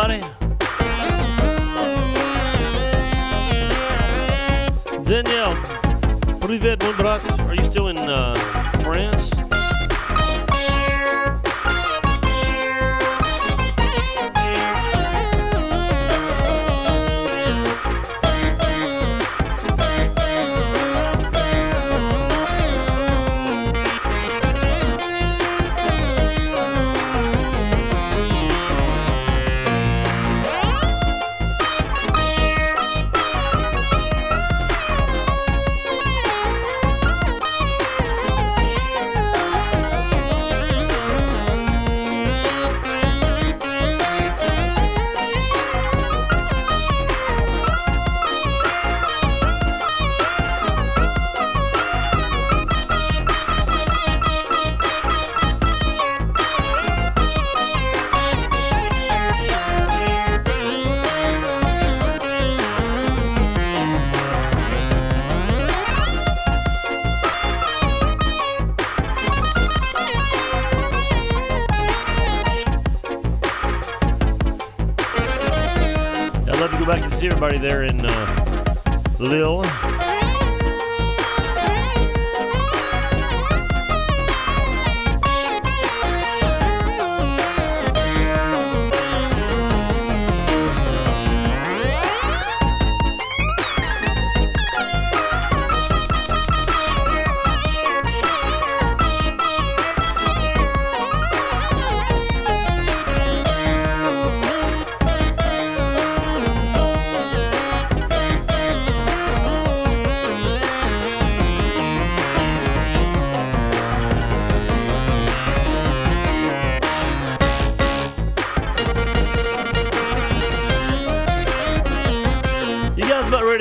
everybody. Danielle, привет, мой брат. Are you still in France? Back and see everybody there in Lille.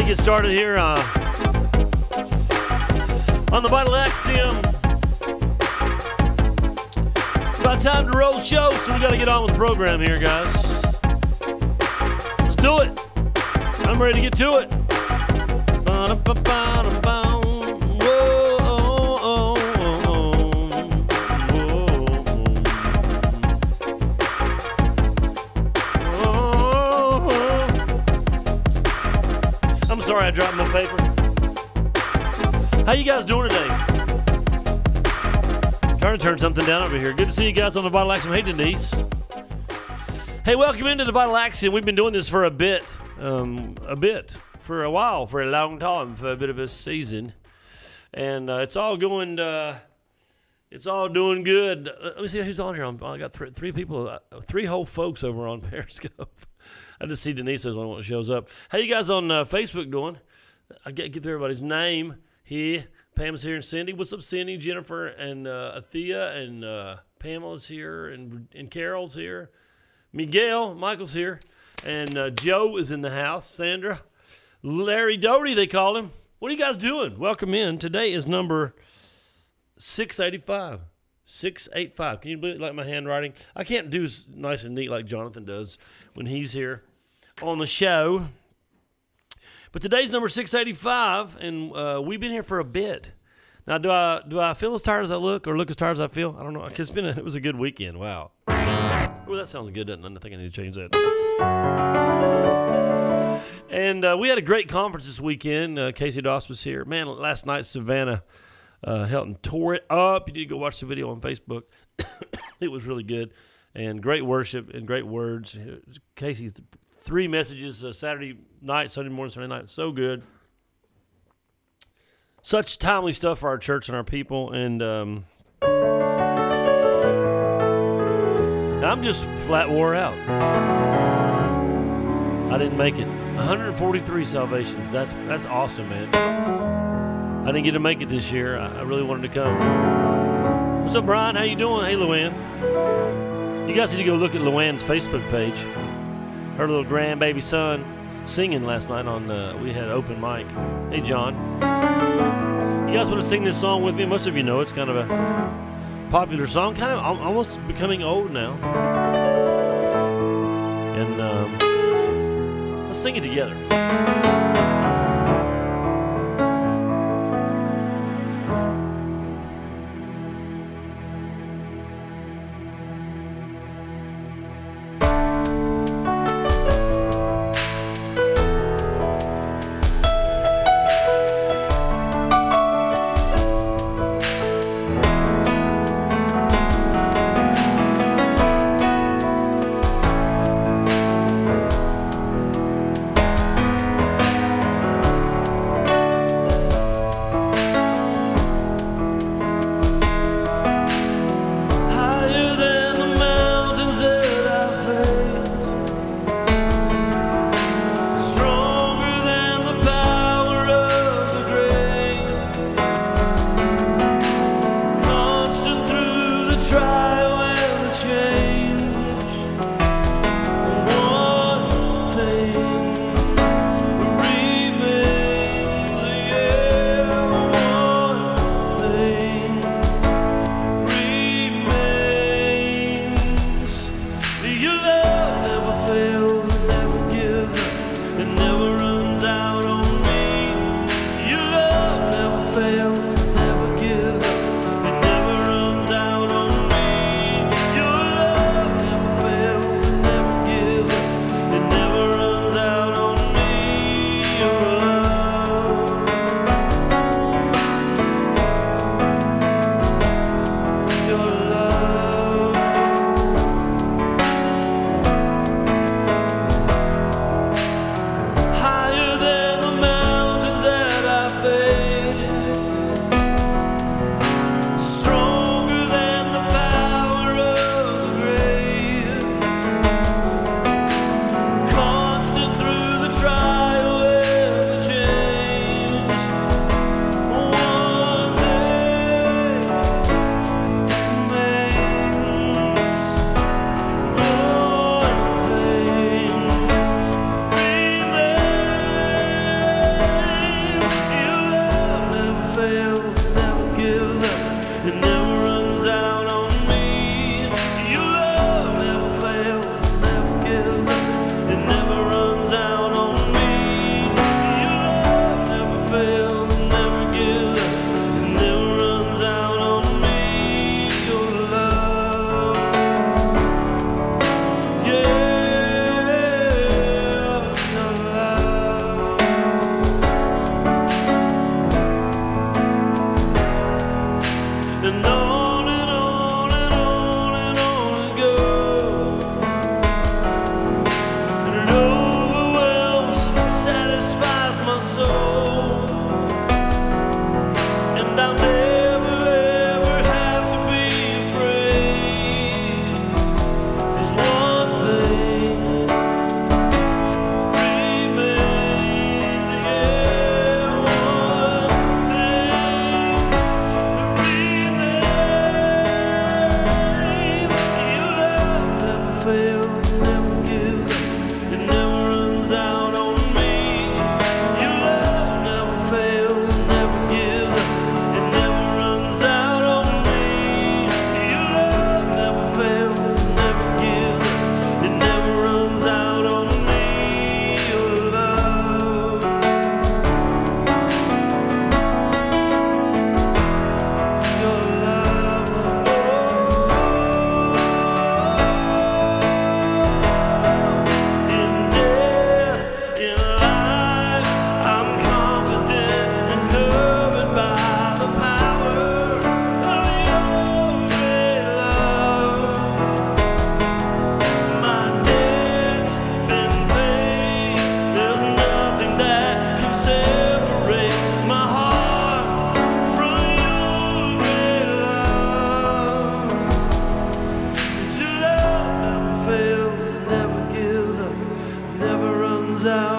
Get started here on the Vital Axiom. It's about time to roll the show, so we got to get on with the program here, guys. Let's do it. I'm ready to get to it. Sorry, I dropped my paper. How you guys doing today? Trying to turn something down over here. Good to see you guys on the Vital Axiom. Hey, Denise. Hey, welcome into the Vital Axiom. We've been doing this for a bit, for a while, for a long time, for a bit of a season, and it's all going. It's all doing good. Let me see who's on here. I got three people, three whole folks over on Periscope. I just see Denise is the only one that shows up. How you guys on Facebook doing? I get through everybody's name here. Pam's here and Cindy. What's up, Cindy? Jennifer and Athea and Pamela's here and Carol's here. Miguel, Michael's here. And Joe is in the house. Sandra. Larry Doty, they call him. What are you guys doing? Welcome in. Today is number 685. 685. Can you believe it, like my handwriting? I can't do nice and neat like Jonathan does when he's here on the show. But today's number 685, and we've been here for a bit. Now, do I feel as tired as I look, or look as tired as I feel? I don't know. It was a good weekend. Wow. Oh, that sounds good, doesn't it? I think I need to change that. And we had a great conference this weekend. Casey Doss was here. Man, last night Savannah Helton tore it up. You need to go watch the video on Facebook. It was really good, and great worship and great words. Casey, 3 messages Saturday night, Sunday morning, Sunday night. So good. Such timely stuff for our church and our people. And I'm just flat wore out. I didn't make it. 143 salvations. That's awesome, man. I didn't get to make it this year. I really wanted to come. What's up, Brian? How you doing? Hey, Luann. You guys need to go look at Luann's Facebook page. Her little grandbaby son singing last night on we had open mic. Hey, John. You guys want to sing this song with me? Most of you know it's kind of a popular song, kind of almost becoming old now. And let's sing it together.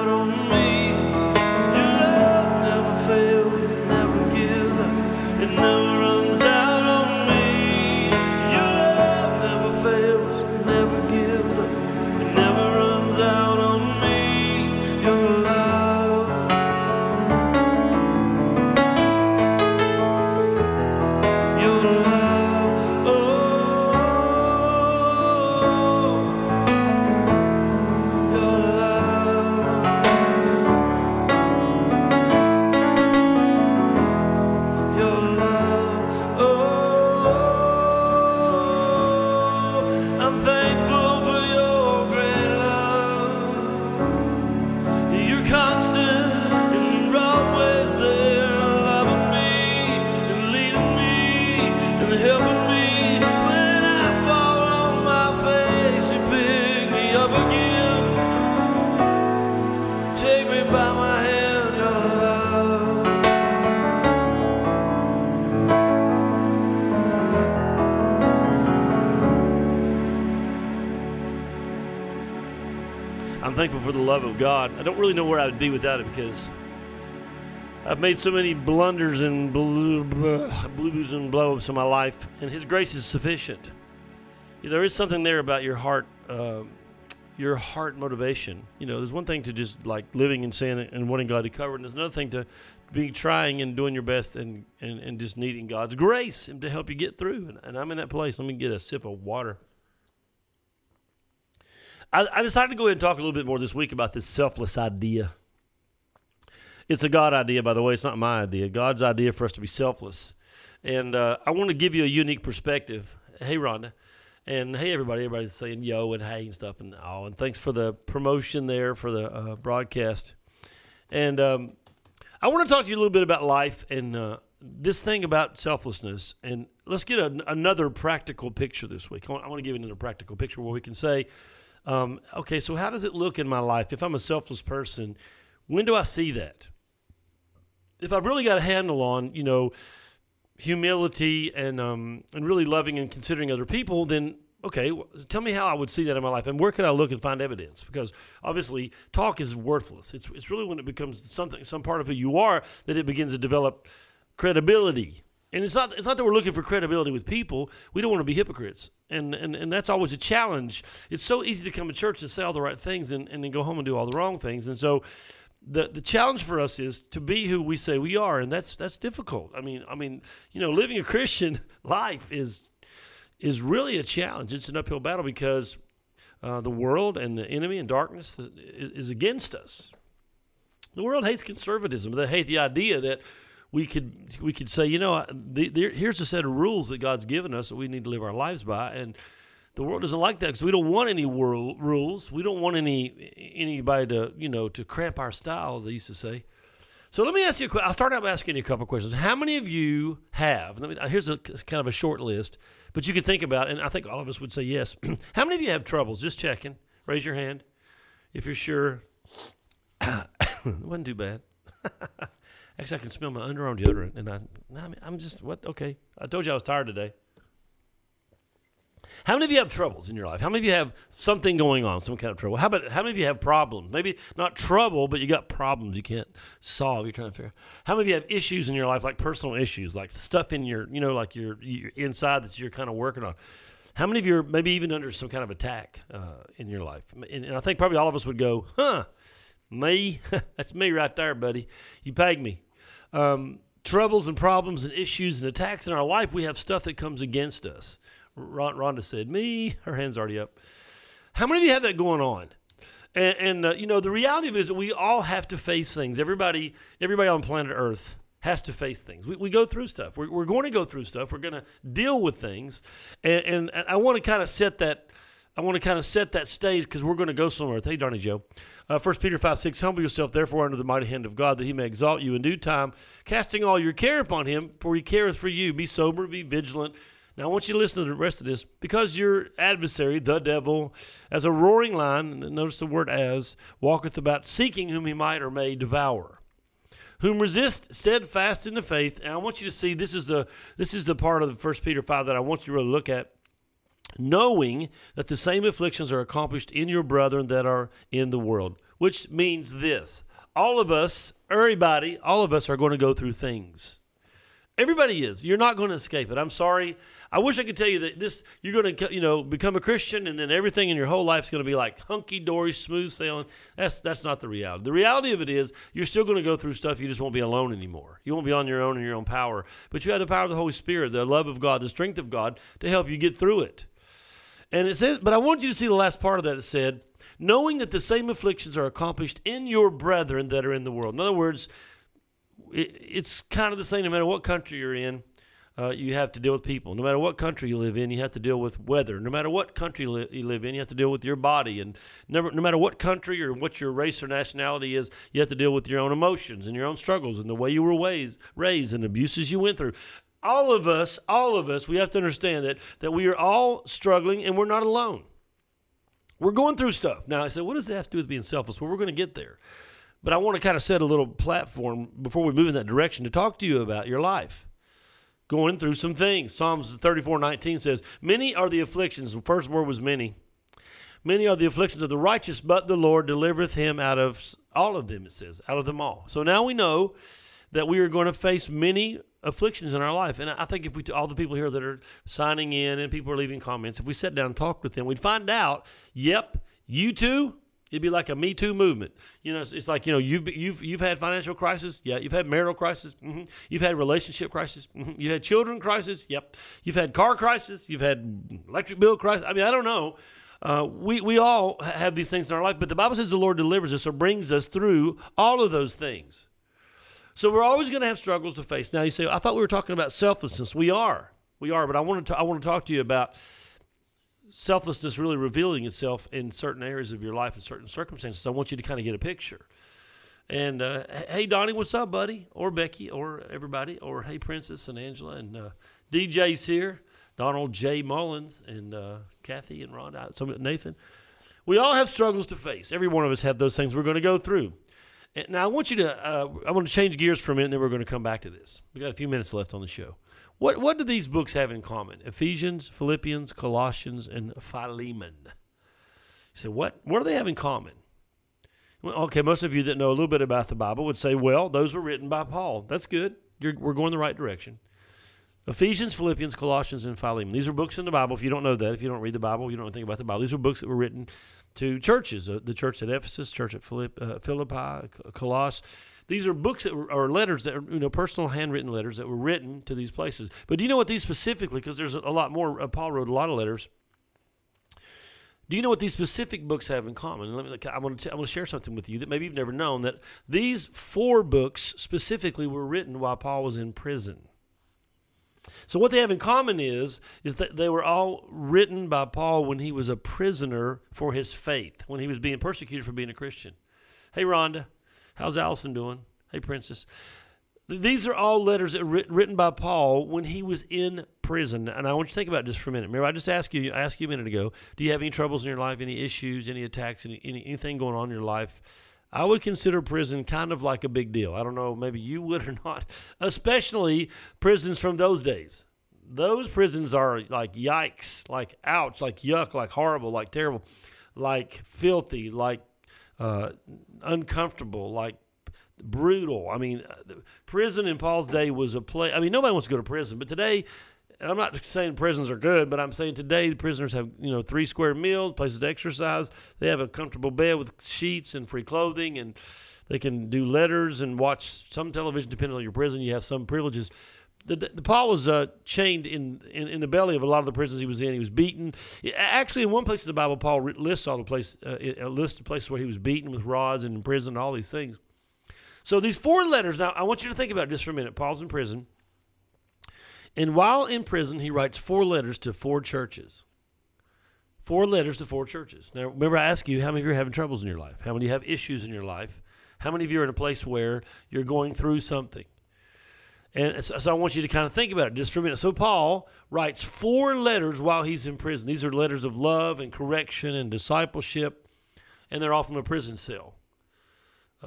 out on me. Your love never fails, it never gives up, it never runs out on me. Your love never fails, it never gives up, it never runs out on me. Your love, your love, oh, your love, your love, oh, I'm thankful for your great love. You're constant and you're always there, loving me and leading me and helping me. When I fall on my face, you pick me up again. Take me by my hand, your love. I'm thankful for the love of God. I don't really know where I would be without it, because I've made so many blunders and blues and blow-ups in my life, and His grace is sufficient. There is something there about your heart motivation. You know, there's one thing to just like living in sin and wanting God to cover, and there's another thing to be trying and doing your best and just needing God's grace to help you get through. And I'm in that place. Let me get a sip of water. I decided to go ahead and talk a little bit more this week about this selfless idea. It's a God idea, by the way. It's not my idea. God's idea for us to be selfless. And I want to give you a unique perspective. Hey, Rhonda. And hey, everybody. Everybody's saying yo and hey and stuff. And thanks for the promotion there for the broadcast. And I want to talk to you a little bit about life and this thing about selflessness. And let's get another practical picture this week. I want to give you another practical picture where we can say, okay, so how does it look in my life? If I'm a selfless person, when do I see that? If I've really got a handle on, you know, humility and really loving and considering other people, then okay, tell me how I would see that in my life, and where can I look and find evidence? Because obviously, talk is worthless. It's really when it becomes some part of who you are that it begins to develop credibility. And it's not that we're looking for credibility with people. We don't want to be hypocrites. And that's always a challenge. It's so easy to come to church and say all the right things and then go home and do all the wrong things. And so the challenge for us is to be who we say we are, and that's difficult. I mean, you know, living a Christian life is really a challenge. It's an uphill battle because the world and the enemy and darkness is against us. The world hates conservatism. They hate the idea that we could say, you know, here's a set of rules that God's given us that we need to live our lives by, and the world doesn't like that because we don't want any rules. We don't want anybody to, you know, to cramp our style, as they used to say. So let me ask you I'll start out by asking you a couple of questions. How many of you have, here's kind of a short list, but you can think about it, and I think all of us would say yes. How many of you have troubles? Just checking. Raise your hand if you're sure. It wasn't too bad. Actually, I can smell my underarm deodorant, and I'm just, what? Okay. I told you I was tired today. How many of you have troubles in your life? How many of you have something going on, some kind of trouble? How many of you have problems? Maybe not trouble, but you got problems you can't solve. You're trying to figure out. How many of you have issues in your life, like personal issues, like stuff in your, you know, like your inside that you're kind of working on? How many of you are maybe even under some kind of attack in your life? And I think probably all of us would go, me? That's me right there, buddy. You pegged me. Troubles and problems and issues and attacks in our life, we have stuff that comes against us. Rhonda said, me. Her hand's already up. How many of you have that going on? And you know, the reality of it is that we all have to face things. Everybody on planet Earth has to face things. We go through stuff. We're going to go through stuff. We're going to deal with things. And I want to kind of set that. I want to kind of set that stage because we're going to go somewhere. Hey, Donnie Joe. 1 Peter 5:6, humble yourself, therefore, under the mighty hand of God, that He may exalt you in due time, casting all your care upon Him, for He careth for you. Be sober, be vigilant. Now, I want you to listen to the rest of this. Because your adversary, the devil, as a roaring lion, notice the word as, walketh about seeking whom he might or may devour. Whom resist steadfast in the faith. And I want you to see, this is the part of 1 Peter 5 that I want you to really look at. Knowing that the same afflictions are accomplished in your brethren that are in the world. which means this. All of us, everybody, all of us are going to go through things. Everybody is. You're not going to escape it. I'm sorry. I wish I could tell you that you're going to, become a Christian and then everything in your whole life is going to be like hunky-dory, smooth sailing. That's not the reality. The reality of it is you're still going to go through stuff. You just won't be alone anymore. You won't be on your own in your own power. But you have the power of the Holy Spirit, the love of God, the strength of God to help you get through it. And it says, but I want you to see the last part of that. It said, knowing that the same afflictions are accomplished in your brethren that are in the world. In other words, it's kind of the same no matter what country you're in. You have to deal with people. No matter what country you live in, you have to deal with weather. No matter what country you live in, you have to deal with your body. And no matter what country or what your race or nationality is, you have to deal with your own emotions and your own struggles and the way you were raised and abuses you went through. All of us, we have to understand that we are all struggling and we're not alone. We're going through stuff. Now, I said, what does that have to do with being selfless? Well, we're going to get there. But I want to kind of set a little platform before we move in that direction to talk to you about your life. Going through some things. Psalms 34:19 says, many are the afflictions. The first word was many. Many are the afflictions of the righteous, but the Lord delivereth him out of all of them, it says, out of them all. So now we know that we are going to face many afflictions in our life. And I think if all the people here that are signing in and people are leaving comments, if we sat down and talked with them, we'd find out, yep, you too. It'd be like a Me Too movement. It's like, you've had financial crisis. Yeah. You've had marital crisis. Mm-hmm. You've had relationship crisis. Mm-hmm. You've had children crisis. Yep. You've had car crisis. You've had electric bill crisis. I mean, I don't know. We all have these things in our life, but the Bible says the Lord delivers us or brings us through all of those things. So we're always going to have struggles to face. Now you say, I thought we were talking about selflessness. We are, but I want to talk to you about selflessness really revealing itself in certain areas of your life and certain circumstances. I want you to kind of get a picture. And hey, Donnie, what's up, buddy? Or Becky, or everybody, or hey, Princess and Angela, and DJ's here, Donald J. Mullins, and Kathy and Rhonda, Nathan. We all have struggles to face. Every one of us have those things we're going to go through. And now I want to change gears for a minute, and then we're going to come back to this. We got a few minutes left on the show. What do these books have in common? Ephesians, Philippians, Colossians, and Philemon. You say, what do they have in common? Well, okay, most of you that know a little bit about the Bible would say, well, those were written by Paul. That's good. We're going the right direction. Ephesians, Philippians, Colossians, and Philemon. These are books in the Bible. If you don't know that, if you don't read the Bible, you don't know anything about the Bible. These are books that were written to churches, the church at Ephesus, church at Philippi, Colossus. These are books that are letters that are, personal handwritten letters that were written to these places. But do you know what these specifically, because there's a lot more, Paul wrote a lot of letters. Do you know what these specific books have in common? I want to share something with you that maybe you've never known, that these 4 books specifically were written while Paul was in prison. So what they have in common is that they were all written by Paul when he was a prisoner for his faith, when he was being persecuted for being a Christian. Hey, Rhonda, how's Allison doing? Hey, Princess. These are all letters that were written by Paul when he was in prison. And I want you to think about it just for a minute. Remember, I asked you a minute ago, do you have any troubles in your life, any issues, any attacks, anything going on in your life? I would consider prison kind of like a big deal. I don't know, maybe you would or not, especially prisons from those days. Those prisons are like yikes, like ouch, like yuck, like horrible, like terrible, like filthy, like uncomfortable, like brutal. I mean, prison in Paul's day was a place. I mean, nobody wants to go to prison, but today, and I'm not saying prisons are good, but I'm saying today the prisoners have, 3 square meals, places to exercise. They have a comfortable bed with sheets and free clothing, and they can do letters and watch some television. Depending on your prison, you have some privileges. Paul was chained in the belly of a lot of the prisons he was in. He was beaten. Actually, in one place in the Bible, Paul lists all the places where he was beaten with rods and in prison and all these things. So these 4 letters, now I want you to think about it just for a minute. Paul's in prison. And while in prison, he writes 4 letters to 4 churches. 4 letters to 4 churches. Now, remember, I asked you, how many of you are having troubles in your life? How many of you have issues in your life? How many of you are in a place where you're going through something? And so I want you to kind of think about it just for a minute. So Paul writes 4 letters while he's in prison. These are letters of love and correction and discipleship, and they're all from a prison cell.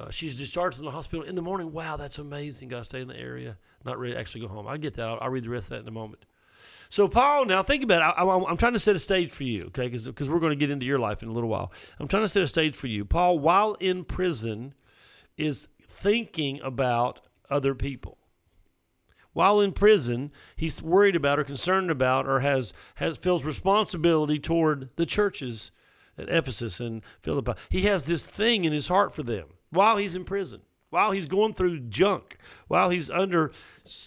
She's discharged from the hospital in the morning. Wow, that's amazing. Got to stay in the area. Not ready to actually go home. I get that. I'll read the rest of that in a moment. So Paul, now think about it. I'm trying to set a stage for you, okay, because we're going to get into your life in a little while. I'm trying to set a stage for you. Paul, while in prison, is thinking about other people. While in prison, he's worried about or concerned about or feels responsibility toward the churches at Ephesus and Philippi. He has this thing in his heart for them while he's in prison, while he's going through junk, while he's under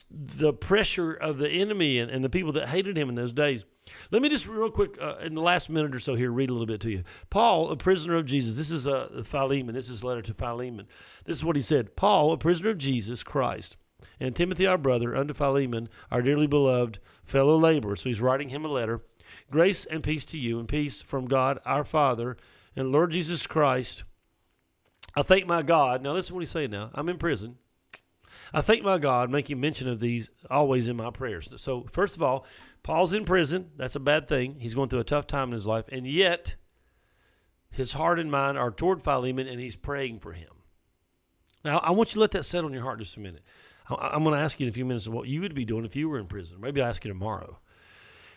the pressure of the enemy and the people that hated him in those days. Let me just real quick, in the last minute or so here, read a little bit to you. Paul, a prisoner of Jesus. This is Philemon. This is a letter to Philemon. This is what he said. Paul, a prisoner of Jesus Christ, and Timothy, our brother, unto Philemon, our dearly beloved fellow laborer. So he's writing him a letter. Grace and peace to you, and peace from God our Father and Lord Jesus Christ. I thank my God. Now listen to what he's saying now. I'm in prison. I thank my God, making mention of these always in my prayers. So first of all, Paul's in prison. That's a bad thing. He's going through a tough time in his life. And yet, his heart and mind are toward Philemon, and he's praying for him. Now, I want you to let that settle in your heart just a minute. I'm going to ask you in a few minutes what you would be doing if you were in prison. Maybe I'll ask you tomorrow.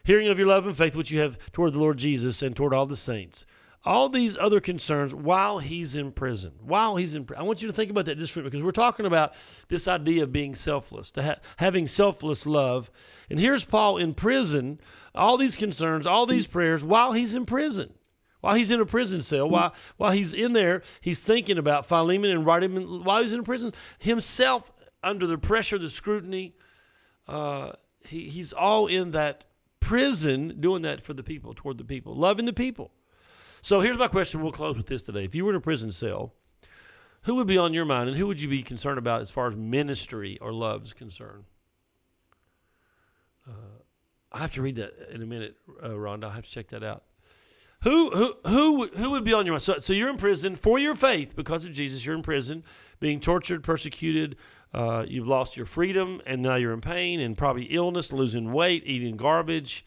Hearing of your love and faith which you have toward the Lord Jesus and toward all the saints. All these other concerns while he's in prison. I want you to think about that just for a minute, because we're talking about this idea of being selfless, having selfless love. And here's Paul in prison, all these concerns, all these prayers while he's in prison. While he's in a prison cell, while he's in there, he's thinking about Philemon and writing him while he's in prison. Himself under the pressure, the scrutiny, he's all in that prison doing that for the people, toward the people, loving the people. So here's my question. We'll close with this today. If you were in a prison cell, who would be on your mind, and who would you be concerned about as far as ministry or love is concerned? I have to read that in a minute, Rhonda. I have to check that out. Who would be on your mind? So you're in prison for your faith because of Jesus. You're in prison, being tortured, persecuted. You've lost your freedom, and now you're in pain and probably illness, losing weight, eating garbage.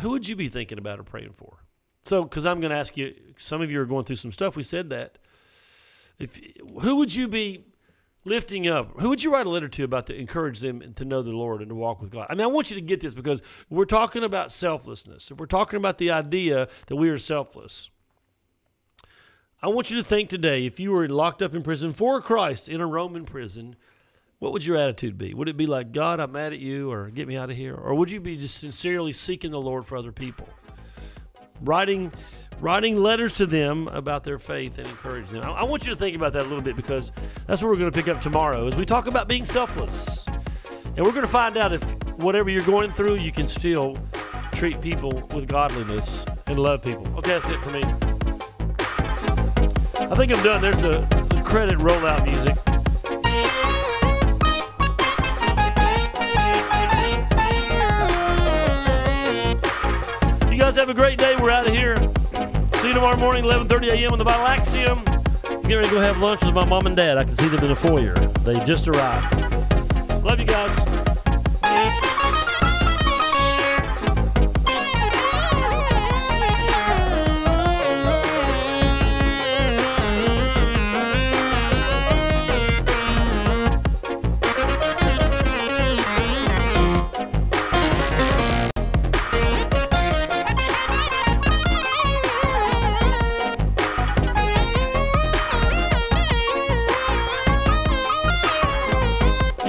Who would you be thinking about or praying for? So, because I'm going to ask you, some of you are going through some stuff. We said that. Who would you be lifting up? Who would you write a letter to to encourage them to know the Lord and to walk with God? I mean, I want you to get this, because we're talking about selflessness. If we're talking about the idea that we are selfless, I want you to think today, if you were locked up in prison for Christ in a Roman prison, what would your attitude be? Would it be like, God, I'm mad at you, or get me out of here? Or would you be just sincerely seeking the Lord for other people? Writing letters to them about their faith and encouraging them. I want you to think about that a little bit, because that's what we're going to pick up tomorrow as we talk about being selfless. And we're going to find out if whatever you're going through, you can still treat people with godliness and love people. Okay, that's it for me. I think I'm done. There's the credit rollout music. You guys have a great day. We're out of here. See you tomorrow morning, 11:30 a.m. on the Vital Axiom. I'm getting ready to go have lunch with my mom and dad. I can see them in the foyer. They just arrived. Love you guys.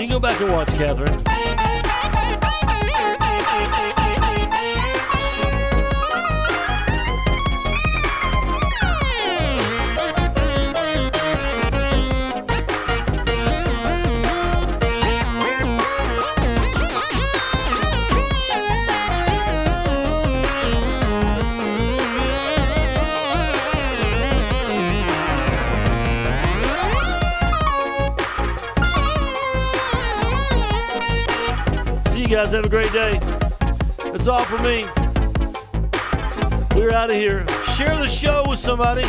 Go back and watch, Catherine. You guys have a great day. That's all for me. We're out of here. Share the show with somebody.